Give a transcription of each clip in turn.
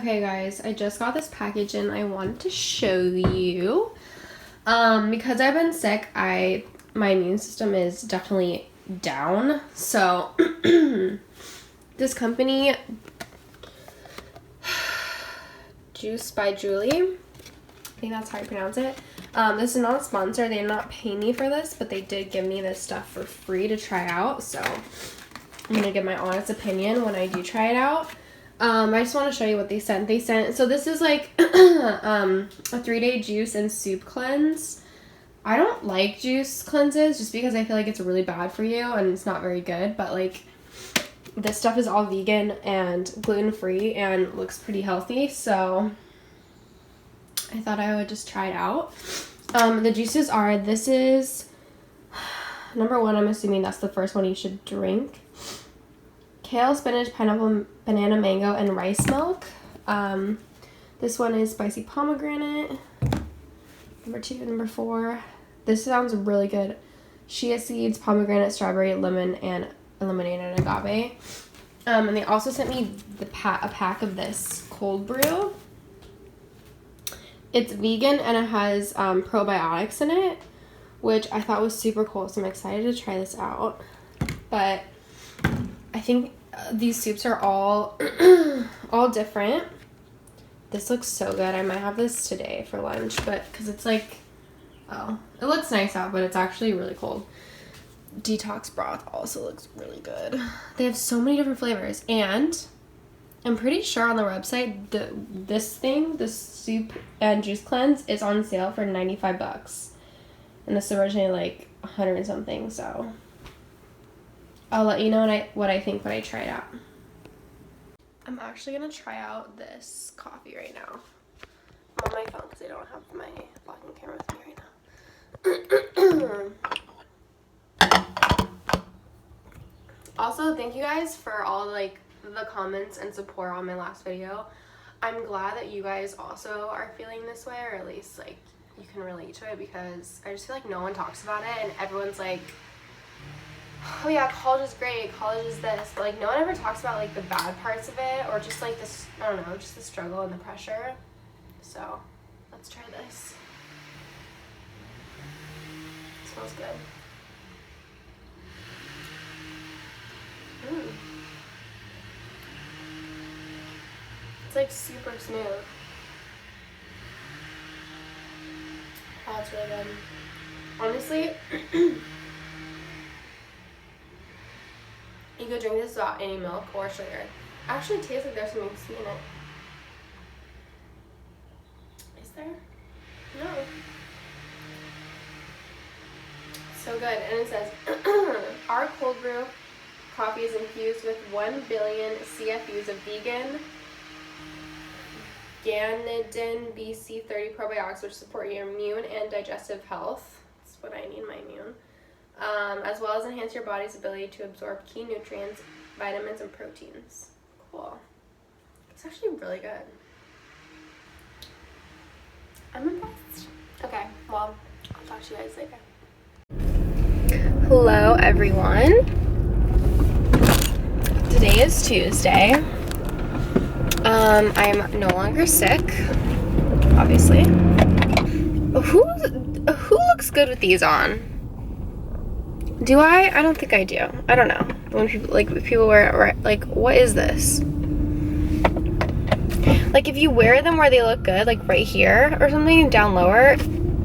Okay guys, I just got this package and I wanted to show you. Because I've been sick, my immune system is definitely down. So this company, Juice by Julie, I think that's how you pronounce it. This is not a sponsor. They did not pay me for this, but they did give me this stuff for free to try out. So I'm gonna give my honest opinion when I do try it out. I just want to show you what they sent. So this is like a 3-day juice and soup cleanse. I don't like juice cleanses just because I feel like it's really bad for you and it's not very good. But like this stuff is all vegan and gluten-free and looks pretty healthy. So I thought I would just try it out. The juices are, this is number 1. I'm assuming that's the first one you should drink. Kale, spinach, pineapple, banana, mango, and rice milk. This one is spicy pomegranate. Number 2, number 4. This sounds really good. Chia seeds, pomegranate, strawberry, lemon, and lemonade and agave. And they also sent me a pack of this cold brew. It's vegan and it has probiotics in it, which I thought was super cool. So I'm excited to try this out. But I think these soups are all different. This looks so good. I might have this today for lunch, but because it's like, oh, it looks nice out, but it's actually really cold. Detox broth also looks really good. They have so many different flavors, and I'm pretty sure on the website this soup and juice cleanse is on sale for $95, and this is originally like 100 and something. So I'll let you know what I think when I try it out. I'm actually gonna try out this coffee right now. I'm on my phone because I don't have my vlogging camera with me right now. Also, thank you guys for all like the comments and support on my last video. I'm glad that you guys also are feeling this way, or at least like you can relate to it, because I just feel like no one talks about it and everyone's like, oh yeah, college is great, college is this, but like no one ever talks about like the bad parts of it, or just like this, I don't know, just the struggle and the pressure. So let's try this. It smells good. It's like super smooth. Oh, it's really good. Honestly, you could drink this without any milk or sugar. Actually, it tastes like there's some tea in it. Is there? No. So good. And it says, our cold brew coffee is infused with 1 billion CFUs of vegan Ganidin BC30 probiotics, which support your immune and digestive health. That's what I need, my immune. As well as enhance your body's ability to absorb key nutrients, vitamins, and proteins. Cool. It's actually really good. I'm impressed. Okay, well, I'll talk to you guys later. Hello, everyone. Today is Tuesday. I'm no longer sick, obviously. Who looks good with these on? Do I? I don't think I do. I don't know. When people wear it, like, what is this? Like, if you wear them where they look good, like right here or something, down lower,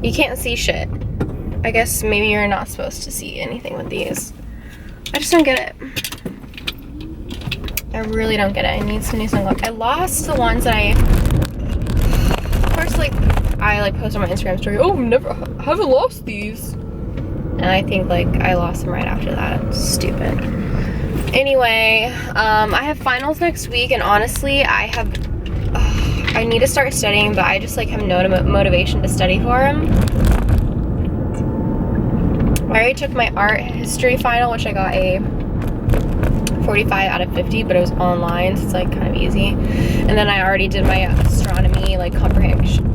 you can't see shit. I guess maybe you're not supposed to see anything with these. I just don't get it. I really don't get it. I need some new sunglasses. I lost the ones that of course, I post on my Instagram story, oh, haven't lost these. And I think like I lost them right after that. It's stupid. Anyway, I have finals next week, and honestly, I need to start studying, but I just like have no motivation to study for them. I already took my art history final, which I got a 45 out of 50, but it was online, so it's like kind of easy. And then I already did my astronomy like comprehensive.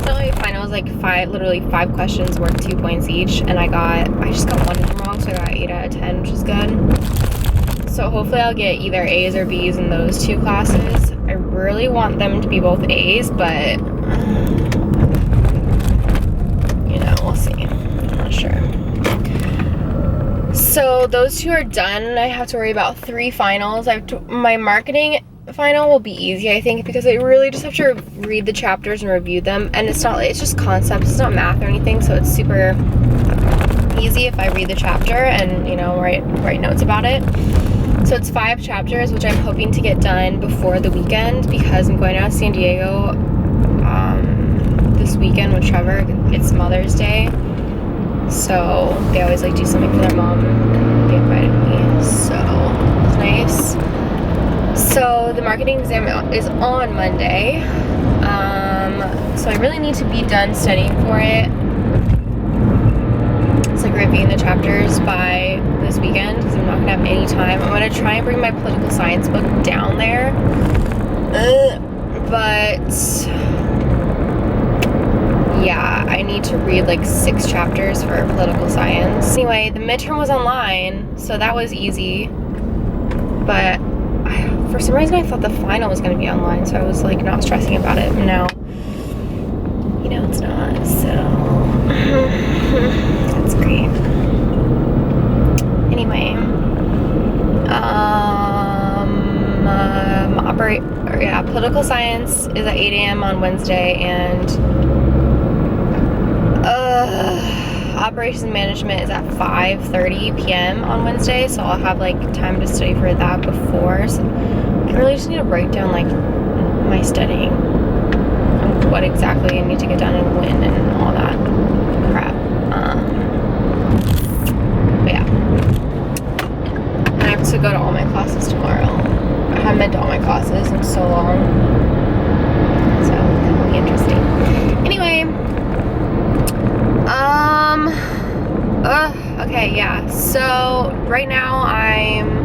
So my final was like literally 5 questions worth 2 points each, and I just got one of them wrong, so I got 8 out of 10, which is good. so hopefully I'll get either A's or B's in those 2 classes. I really want them to be both A's, but you know, we'll see. I'm not sure. So those 2 are done. I have to worry about 3 finals. My marketing final will be easy, I think, because I really just have to read the chapters and review them, and it's just concepts, it's not math or anything, so it's super easy if I read the chapter and, you know, write notes about it. So it's 5 chapters, which I'm hoping to get done before the weekend, because I'm going out to San Diego this weekend with Trevor. It's Mother's Day, so they always like do something for their mom. They invited me, so it's nice. So the marketing exam is on Monday, so I really need to be done studying for it. It's like reviewing the chapters by this weekend, because I'm not gonna have any time. I'm gonna try and bring my political science book down there, but yeah, I need to read like 6 chapters for political science. Anyway, the midterm was online, so that was easy, but for some reason I thought the final was going to be online, so I was like not stressing about it. Now, you know, it's not, so that's great. Anyway, political science is at 8 a.m. on Wednesday, and operations management is at 5:30 p.m. on Wednesday, so I'll have like time to study for that before. So I really just need to write down like my studying and what exactly I need to get done and when and all that crap. But yeah, and I have to go to all my classes tomorrow. I haven't been to all my classes in so long, so that will be interesting. Anyway, okay, yeah, so right now I'm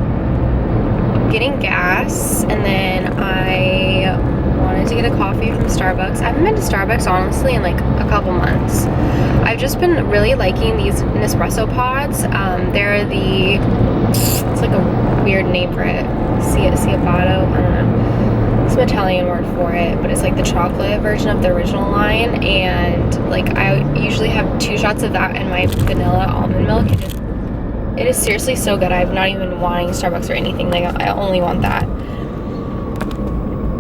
getting gas, and then I wanted to get a coffee from Starbucks. I haven't been to Starbucks honestly in like a couple months. I've just been really liking these Nespresso pods. They're it's like a weird name for it, Ciabatta, I don't know. It's an Italian word for it, but it's like the chocolate version of the original line, and like I usually have 2 shots of that and my vanilla almond milk. It is seriously so good. I'm not even wanting Starbucks or anything, like I only want that.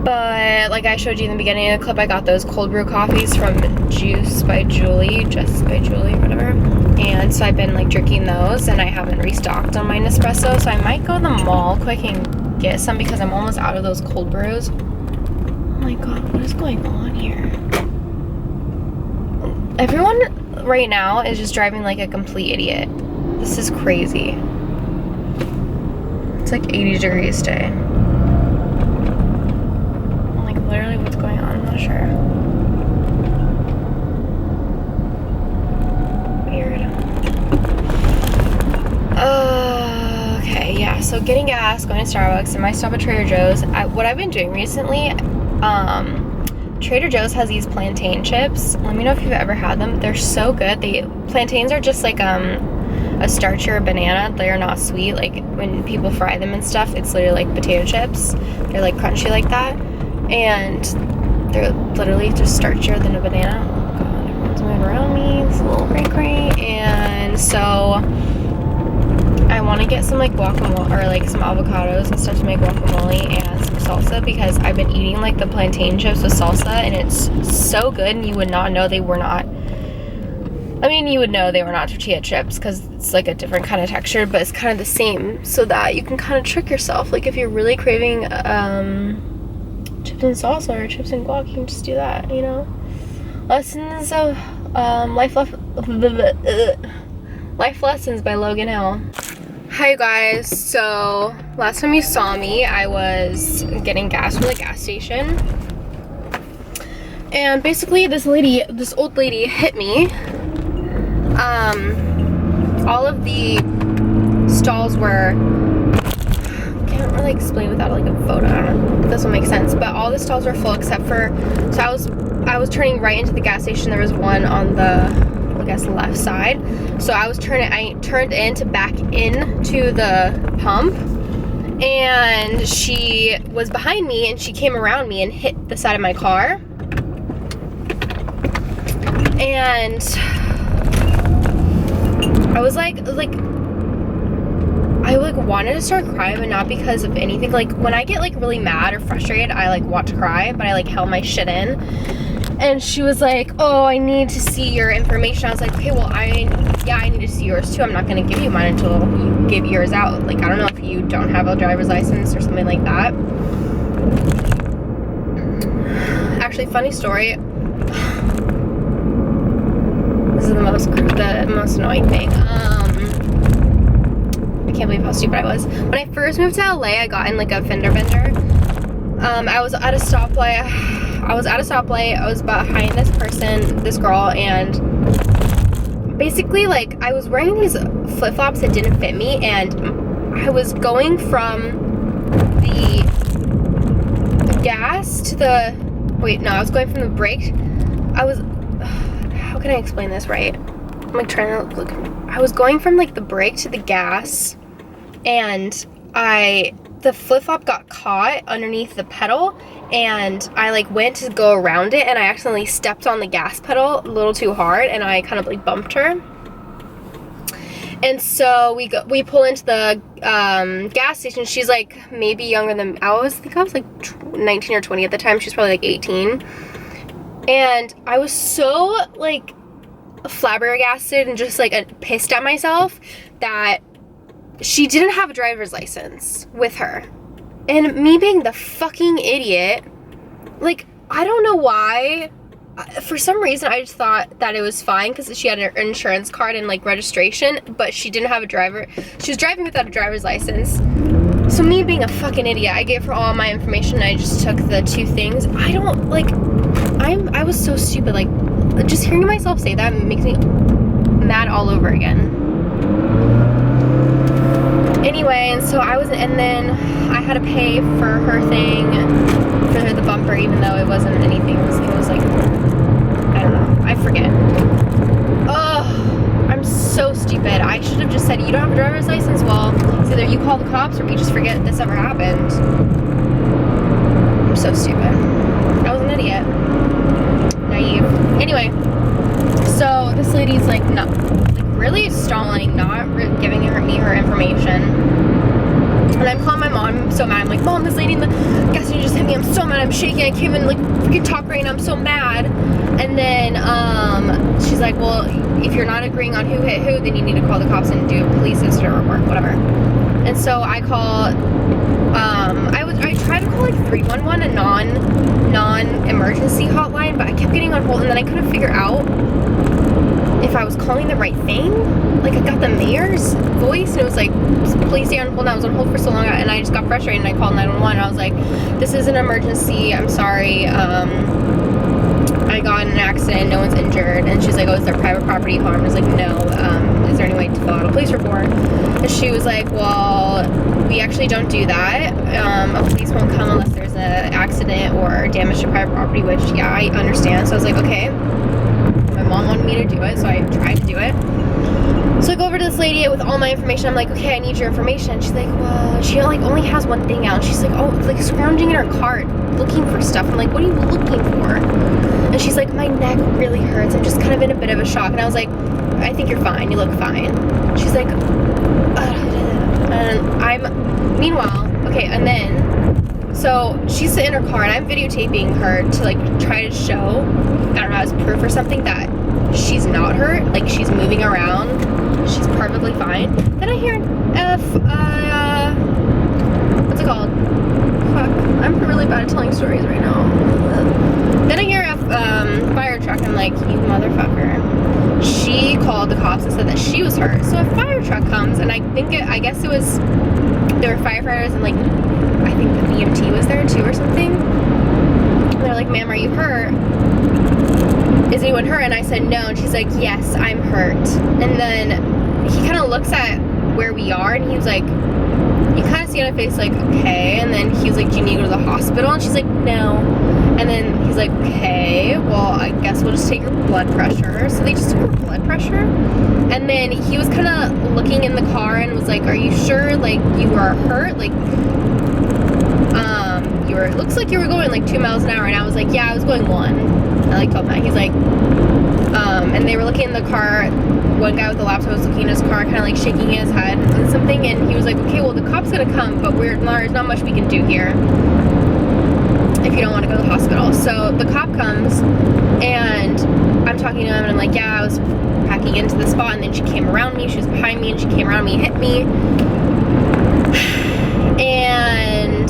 But like I showed you in the beginning of the clip, I got those cold brew coffees from Just by Julie, whatever. And so I've been like drinking those, and I haven't restocked on my Nespresso, so I might go to the mall quick and get some, because I'm almost out of those cold brews. Oh my god, what is going on here? Everyone right now is just driving like a complete idiot. This is crazy. It's like 80 degrees today. Like literally what's going on, I'm not sure. Weird. Okay, yeah, so getting gas, going to Starbucks, and my stop at Trader Joe's. What I've been doing recently, Trader Joe's has these plantain chips. Let me know if you've ever had them. They're so good. Plantains are just like a starchier banana. They are not sweet. Like when people fry them and stuff, it's literally like potato chips. They're like crunchy like that, and they're literally just starchier than a banana. Oh god, everyone's moving around me. It's a little cray. And so I want to get some like guacamole, or like some avocados and stuff to make guacamole, and some salsa, because I've been eating like the plantain chips with salsa, and it's so good, and you would not know they were not, I mean, you would know they were not tortilla chips because it's like a different kind of texture, but it's kind of the same, so that you can kind of trick yourself. Like if you're really craving chips and salsa or chips and guac, you can just do that, you know. Lessons of Life Lessons by Logan Hill. Hi guys, so last time you saw me, I was getting gas from the gas station, and basically this old lady hit me. All of the stalls were, can't really explain without like a photo, I don't know if this will make sense, but all the stalls were full except for, so I was turning right into the gas station. There was one on the, I guess, left side. So I turned in to back into the pump, and she was behind me, and she came around me and hit the side of my car. And I was like I like wanted to start crying, but not because of anything. Like when I get like really mad or frustrated, I like want to cry, but I like held my shit in. And she was like, oh, I need to see your information. I was like, okay, well, I need to see yours too. I'm not gonna give you mine until you give yours out. Like, I don't know if you don't have a driver's license or something like that. Actually, funny story. This is the most annoying thing. I can't believe how stupid I was. When I first moved to LA, I got in like a fender bender. I was at a stoplight. I was behind this girl, and basically like I was wearing these flip-flops that didn't fit me, and I was going from the gas to the, I was going from the brake. How can I explain this right? I'm like trying to look. I was going from like the brake to the gas, and the flip-flop got caught underneath the pedal, and I like went to go around it, and I accidentally stepped on the gas pedal a little too hard, and I kind of like bumped her. And so we pull into the gas station. She's like maybe younger than I think I was like 19 or 20 at the time. She's probably like 18. And I was so like flabbergasted and just like pissed at myself that she didn't have a driver's license with her. And me being the fucking idiot, like, I don't know why. For some reason, I just thought that it was fine because she had her insurance card and like registration, but she didn't have a driver. She was driving without a driver's license. So me being a fucking idiot, I gave her all my information, and I just took the two things. I was so stupid. Like, just hearing myself say that makes me mad all over again. Anyway, and so and then I had to pay for her thing, for the bumper, even though it wasn't anything. It was like, I don't know, I forget. Oh, I'm so stupid. I should have just said, you don't have a driver's license? Well, it's either you call the cops or we just forget this ever happened. I'm so stupid. I was an idiot. Naive. Anyway, so this lady's like, really stalling, not giving me her information. And I'm calling my mom. I'm so mad. I'm like, Mom, this lady in the gas station just hit me. I'm so mad. I'm shaking. I can't even like freaking talk right now. I'm so mad. And then she's like, well, if you're not agreeing on who hit who, then you need to call the cops and do a police incident report, whatever. And so I called. I tried to call like 311, a non-emergency hotline, but I kept getting on hold, and then I couldn't figure out if I was calling the right thing. Like, I got the mayor's voice, and it was like, please stay on hold. And I was on hold for so long, and I just got frustrated, and I called 911, and I was like, this is an emergency, I'm sorry, I got in an accident, no one's injured. And she's like, oh, is there private property harm? I was like, no. Is there any way to fill out a police report? And she was like, well, we actually don't do that. A police won't come unless there's an accident or damage to private property, which, yeah, I understand. So I was like, okay. My mom wanted me to do it, so I tried to do it. So I go over to this lady with all my information. I'm like, okay, I need your information. And she's like, well, she like only has one thing out. And she's like, oh, it's like scrounging in her cart, looking for stuff. I'm like, what are you looking for? And she's like, my neck really hurts. I'm just kind of in a bit of a shock. And I was like, I think you're fine. You look fine. She's like, and meanwhile, okay, and then, so she's in her car, and I'm videotaping her to like try to show, I don't know, as proof or something that she's not hurt, like she's moving around, she's perfectly fine. Then I hear what's it called? Fuck, I'm really bad at telling stories right now. Then I hear a fire truck. I'm like, you motherfucker. She called the cops and said that she was hurt. So a fire truck comes, and I guess it was, there were firefighters, and like, I think the EMT was there too or something. And they're like, ma'am, are you hurt? Is anyone hurt? And I said no. And she's like, yes, I'm hurt. And then he kind of looks at where we are, and he was like, you kind of see on her face like, okay. And then he was like, do you need to go to the hospital? And she's like, no. And then he's like, okay, well, I guess we'll just take your blood pressure. So they just took her blood pressure. And then he was kind of looking in the car and was like, are you sure, like, you are hurt? Like, it looks like you were going like 2 miles an hour. And I was like, yeah, I was going 1. I like told him that. He's like, and they were looking in the car. One guy with the laptop was looking in his car, kind of like shaking his head and something. And he was like, okay, well, the cop's gonna come, but there's not much we can do here if you don't want to go to the hospital. So the cop comes, and I'm talking to him, and I'm like, yeah, I was packing into the spot, and then she came around me. She was behind me, and she came around me, hit me. And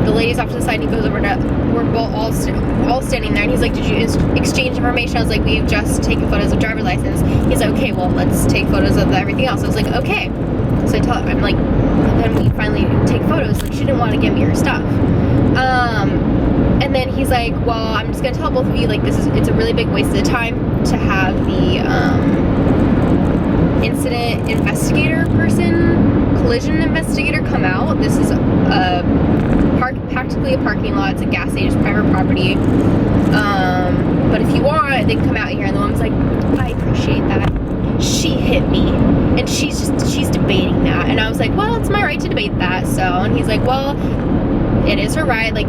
the lady's off to the side, and he goes over to, we're both all standing there, and he's like, did you exchange information? I was like, we've just taken photos of driver's license. He's like, okay, well, let's take photos of everything else. I was like, okay. So I tell him, I'm like, then we finally take photos. Like, she didn't want to give me her stuff. And then he's like, well, I'm just gonna tell both of you, like, it's a really big waste of time to have the incident investigator collision investigator come out. This is practically a parking lot. It's a gas station, it's private property. But if you want, they can come out here. And the woman's like, I appreciate that. She hit me, and she's debating that. And I was like, well, it's my right to debate that. So, and he's like, well, it is her right. Like,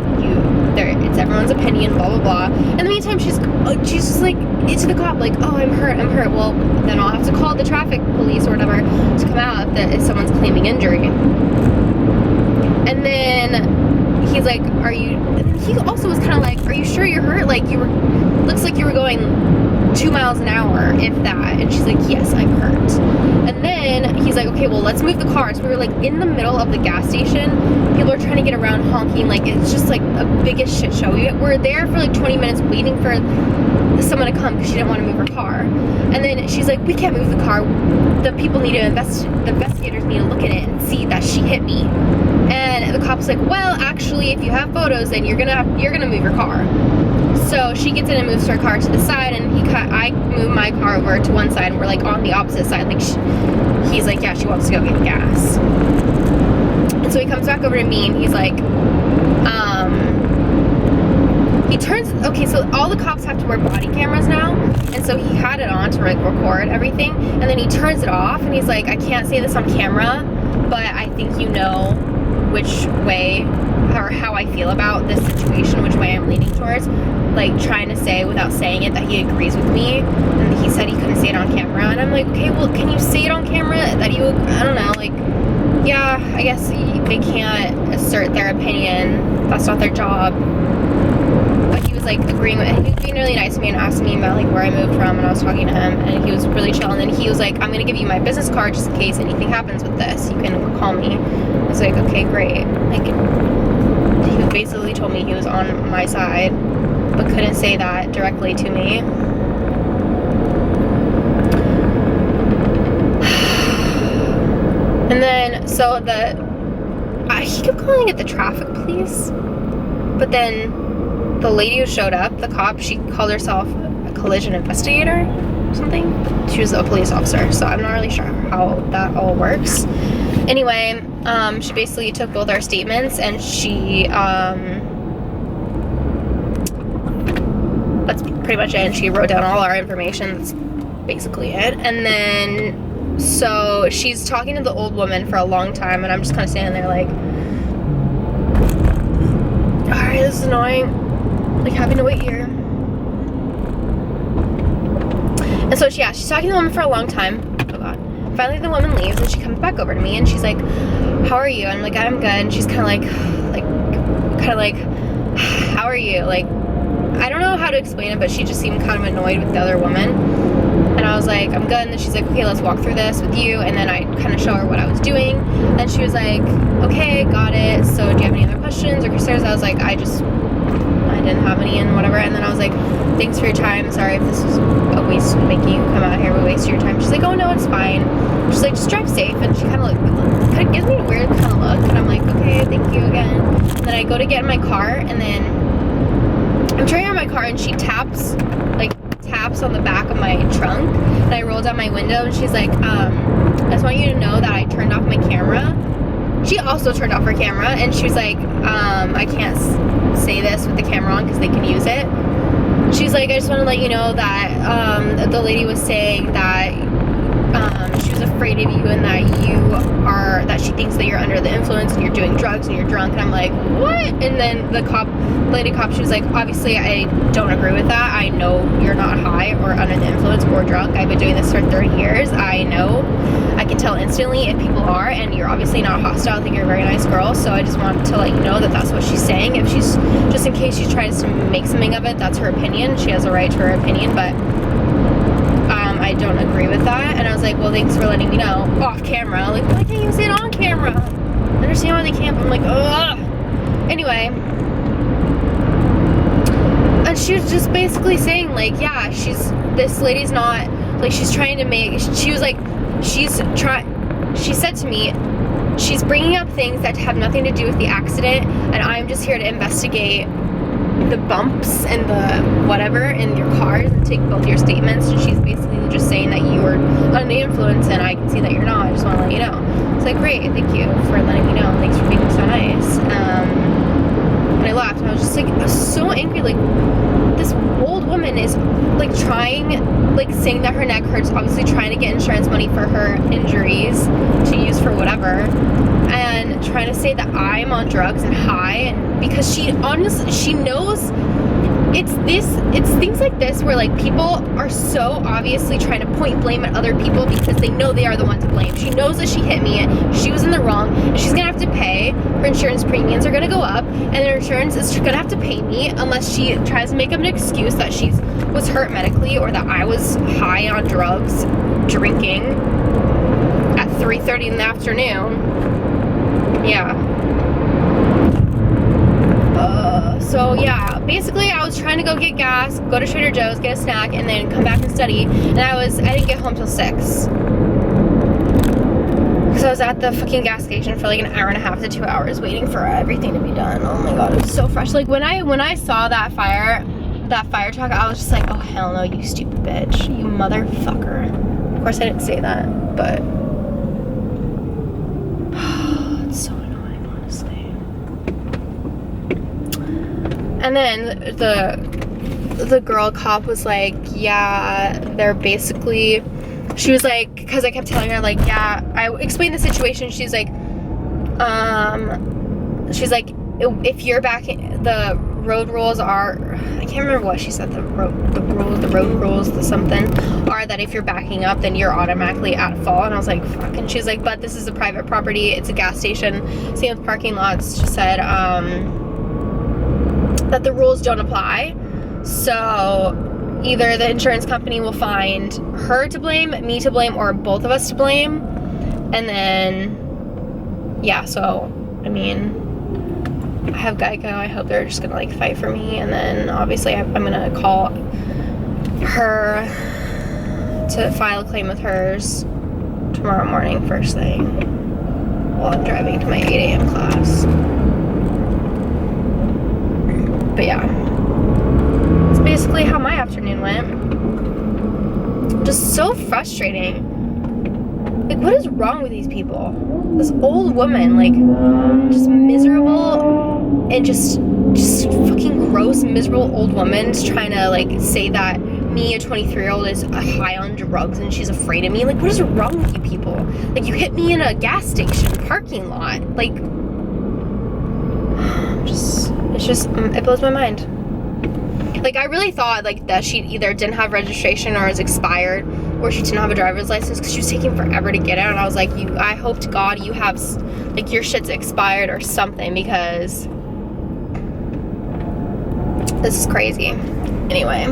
it's everyone's opinion, blah blah blah. In the meantime, she's just like, it's the cop, like, oh, I'm hurt. Well, then I'll have to call the traffic police or whatever to come out if someone's claiming injury. And then he's like, he also was kind of like, are you sure you're hurt? Like, looks like you were going 2 miles an hour, if that. And she's like, yes, I'm hurt. And then he's like, okay, well, let's move the car. So we were like in the middle of the gas station. People are trying to get around, honking. Like, it's just like a biggest shit show. We were there for like 20 minutes waiting for someone to come because she didn't want to move her car. And then she's like, we can't move the car. The people need to the investigators need to look at it and see that she hit me. And the cop's like, well, actually, if you have photos, then you're gonna move your car. So she gets in and moves her car to the side, and I move my car over to one side, and we're like on the opposite side. Like, he's like, yeah, she wants to go get gas. And so he comes back over to me, and he's like, okay, so all the cops have to wear body cameras now, and so he had it on to like record everything, and then he turns it off, and he's like, I can't say this on camera, but I think you know which way or how I feel about this situation, which way I'm leaning towards, like trying to say without saying it that he agrees with me. And he said he couldn't say it on camera, and I'm like, okay, well, can you say it on camera that you, I don't know, like, yeah, I guess they can't assert their opinion, that's not their job. But he was like agreeing with, he was being really nice to me and asked me about like where I moved from, and I was talking to him, and he was really chill. And then he was like, I'm gonna give you my business card just in case anything happens with this, you can call me. I was like, okay, great. Like, he basically told me he was on my side, but couldn't say that directly to me. And then, so he kept calling it the traffic police, but then the lady who showed up, the cop, she called herself a collision investigator or something. She was a police officer, so I'm not really sure how that all works. Anyway, she basically took both our statements, and she, that's pretty much it, and she wrote down all our information. That's basically it. And then, so she's talking to the old woman for a long time, and I'm just kind of standing there like, alright, this is annoying. Like, having to wait here. And so, yeah, she's talking to the woman for a long time. Oh, God. Finally, the woman leaves, and she comes back over to me, and she's like, how are you? And I'm like, I'm good. And she's kind of like, how are you? Like, I don't know how to explain it, but she just seemed kind of annoyed with the other woman. And I was like, I'm good. And then she's like, okay, let's walk through this with you. And then I kind of show her what I was doing. And she was like, okay, got it. So do you have any other questions or concerns? I was like, I didn't have any and whatever. And then I was like, thanks for your time. Sorry if this was a waste making you come out here, but waste your time. She's like, oh no, it's fine. She's like, just drive safe. And she kind of gives me a weird kind of look. And I'm like, okay, thank you again. And then I go to get in my car, and then I'm turning on my car, and she taps on the back of my trunk, and I roll down my window, and she's like, I just want you to know that I turned off my camera. She also turned off her camera, and she was like, I can't say this with the camera on because they can use it. she's like, I just want to let you know that the lady was saying that she was afraid of you and that she thinks that you're under the influence and you're doing drugs and you're drunk. And I'm like, what? And then the lady cop, she was like, obviously I don't agree with that. I know you're not high or under the influence or drunk. I've been doing this for 30 years. I know. I can tell instantly if people are, and you're obviously not hostile. I think you're a very nice girl, so I just want to let you know that that's what she's saying. If she's, just in case she tries to make something of it, that's her opinion. She has a right to her opinion, but I don't agree with that. And I was like, well, thanks for letting me know off camera. Like, why can't you say it on camera? I understand why they can't, but I'm like, ugh. Anyway, and she was just basically saying, like, yeah, this lady's not, like, she's trying to make, she was like, she said to me, she's bringing up things that have nothing to do with the accident, and I'm just here to investigate the bumps and the whatever in your cars and take both your statements. And she's basically just saying that you were under the influence, and I can see that you're not. I just want to let you know. It's like, great, thank you for letting me know. Thanks for being so nice. And I laughed, and I was just like, I was so angry. Like, this old woman is like trying, like saying that her neck hurts, obviously trying to get insurance money for her injuries to use for whatever, and trying to say that I'm on drugs and high, because she honestly, she knows it's things like this where like people are so obviously trying to point blame at other people because they know they are the one to blame. She knows that she hit me, she was in the wrong, and she's gonna have to pay. Her insurance premiums are gonna go up, and her insurance is gonna have to pay me unless she tries to make up an excuse that she was hurt medically or that I was high on drugs drinking at 3:30 in the afternoon. Yeah. So yeah, basically I was trying to go get gas, go to Trader Joe's, get a snack, and then come back and study. And I didn't get home till 6. Because I was at the fucking gas station for like an hour and a half to 2 hours waiting for everything to be done. Oh my god, it was so fresh. Like when I saw that fire truck, I was just like, oh hell no, you stupid bitch, you motherfucker. Of course I didn't say that, but it's so annoying, honestly. And then the girl cop was like, yeah, they're basically, she was like, because I kept telling her, like, yeah, I explained the situation. She's like, if you're back, the road rules are, I can't remember what she said, the road rules, the something, are that if you're backing up, then you're automatically at fault. And I was like, fuck. And she's like, but this is a private property, it's a gas station, same with parking lots. She said, that the rules don't apply. So either the insurance company will find her to blame, me to blame, or both of us to blame. And then, yeah, so, I mean, I have Geico. I hope they're just gonna like fight for me. And then obviously I'm gonna call her to file a claim with hers tomorrow morning, first thing, while I'm driving to my 8 a.m. class. But yeah, it's basically how my afternoon went. Just so frustrating. Like, what is wrong with these people? This old woman, like, just miserable and just fucking gross, miserable old woman just trying to, like, say that me, a 23-year-old, is high on drugs and she's afraid of me. Like, what is wrong with you people? Like, you hit me in a gas station parking lot. Like, it blows my mind. Like, I really thought, like, that she either didn't have registration or was expired, or she didn't have a driver's license, because she was taking forever to get out. And I was like, I hope to God you have, like, your shit's expired or something, because this is crazy. Anyway.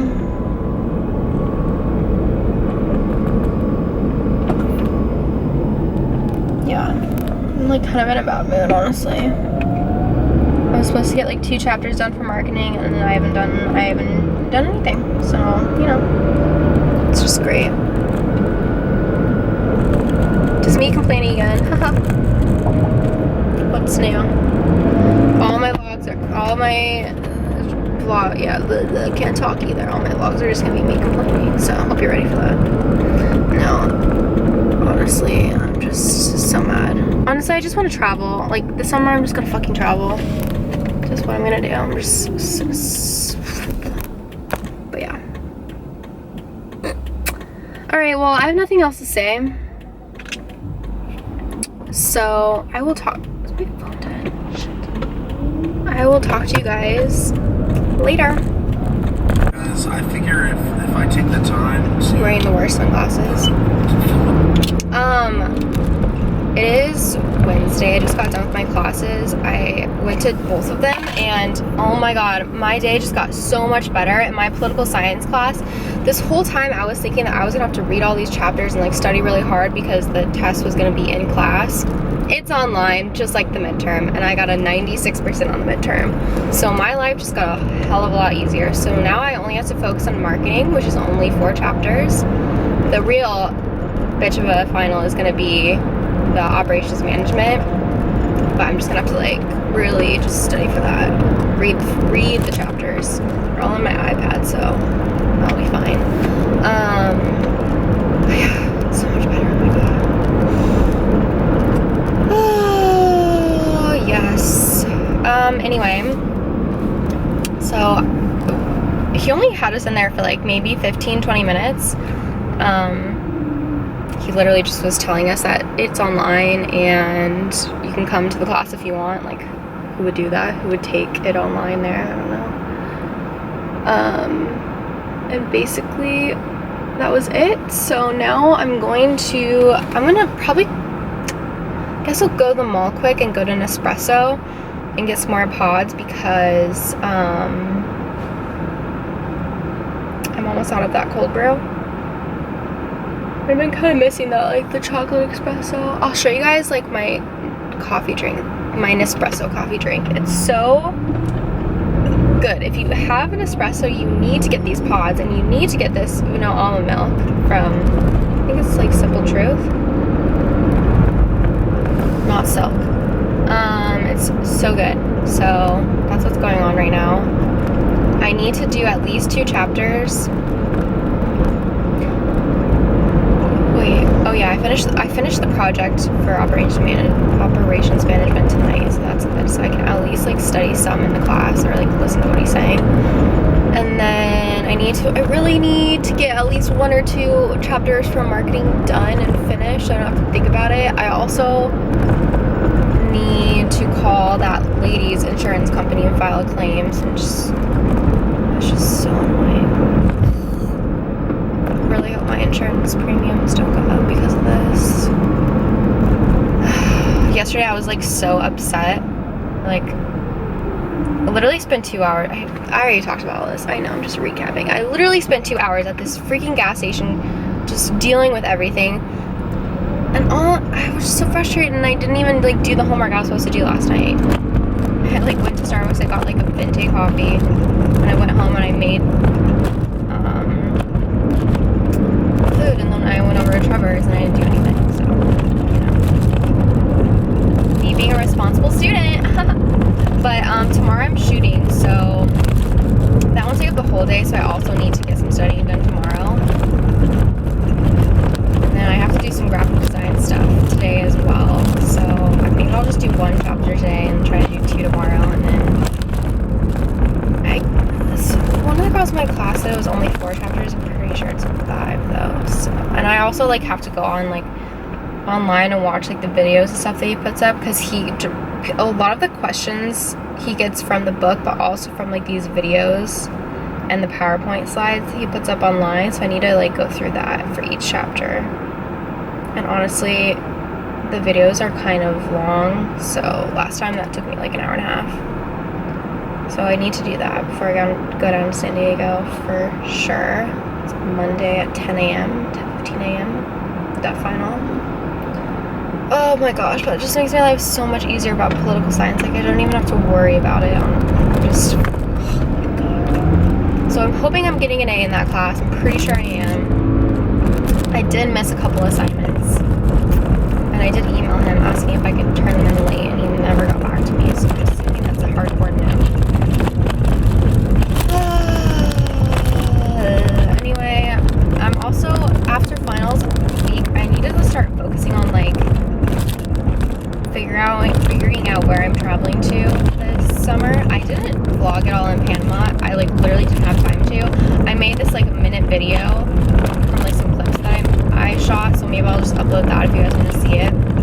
Yeah. I'm, like, kind of in a bad mood, honestly. I was supposed to get like 2 chapters done for marketing, and I haven't done anything. So, you know, it's just great. Just me complaining again. What's new? All my vlog, yeah, can't talk either. All my vlogs are just gonna be me complaining. So, hope you're ready for that. No, honestly, I'm just so mad. Honestly, I just want to travel. Like, this summer, I'm just gonna fucking travel. That's what I'm gonna do. I'm just Alright, well, I have nothing else to say. So, I will talk. Is my phone dead? Shit. I will talk to you guys later. Because I figure if I take the time to... Wearing the worst sunglasses. It is Wednesday. I just got done with my classes. I went to both of them and oh my god, my day just got so much better. In my political science class, this whole time I was thinking that I was gonna have to read all these chapters and like study really hard because the test was gonna be in class. It's online, just like the midterm, and I got a 96% on the midterm. So my life just got a hell of a lot easier. So now I only have to focus on marketing, which is only 4 chapters. The real bitch of a final is gonna be the operations management, but I'm just gonna have to like really just study for that. Read the chapters. They're all on my iPad, so I'll be fine. Yeah, so much better. Oh my god. Oh yes. Anyway, so he only had us in there for like maybe 15-20 minutes. He literally just was telling us that it's online and you can come to the class if you want. Like, who would do that? Who would take it online there? I don't know. And basically that was it. So now I'm gonna probably, I guess I'll go to the mall quick and go to Nespresso and get some more pods because I'm almost out of that cold brew. I've been kind of missing that, like the chocolate espresso. I'll show you guys like my coffee drink, my Nespresso coffee drink. It's so good. If you have an espresso, you need to get these pods and you need to get this, you know, almond milk from, I think it's like Simple Truth. Not Silk. It's so good. So that's what's going on right now. I need to do at least 2 chapters. Oh yeah, I finished the project for operations management tonight, so that's good. So I can at least like study some in the class or like listen to what he's saying. And then I really need to get at least 1 or 2 chapters for marketing done and finished so I don't have to think about it. I also need to call that lady's insurance company and file claims, and it's just so annoying. Really hope my insurance premiums don't go up because of this. Yesterday I was like so upset. Like, I literally spent 2 hours. I already talked about all this. I know, I'm just recapping. I literally spent 2 hours at this freaking gas station just dealing with everything. And I was just so frustrated, and I didn't even like do the homework I was supposed to do last night. I like went to Starbucks, I got like a venti coffee, and I went home and I made food, and then I went over to Trevor's and I didn't do anything, so, you know. Me being a responsible student. But tomorrow I'm shooting, so that won't take up the whole day, so I also need to get some studying done tomorrow. And then I have to do some graphic design stuff today as well, so I think I'll just do 1 chapter today and try to do 2 tomorrow, and then one of the girls in my class said it was only 4 chapters. I'm pretty sure it's 5 though. So, and I also like have to go on like online and watch like the videos and stuff that he puts up, because a lot of the questions he gets from the book, but also from like these videos and the PowerPoint slides he puts up online. So I need to like go through that for each chapter. And honestly, the videos are kind of long, so last time that took me like an hour and a half. So I need to do that before I go down to San Diego for sure. It's Monday at 10 a.m., 10:15 a.m. that final. Oh my gosh, but it just makes my life so much easier about political science. Like, I don't even have to worry about it. Oh my god. So I'm hoping I'm getting an A in that class. I'm pretty sure I am. I did miss a couple assignments, and I did email him asking if I could turn them in late, and he never got back to me, so I'm assuming that's a hardcore no. Anyway, I'm also, after finals week, I needed to start focusing on like figuring out where I'm traveling to this summer. I didn't vlog it all in Panama. I like literally didn't have time to. I made this like minute video from like some clips that shot, so maybe I'll just upload that if you guys want to see it.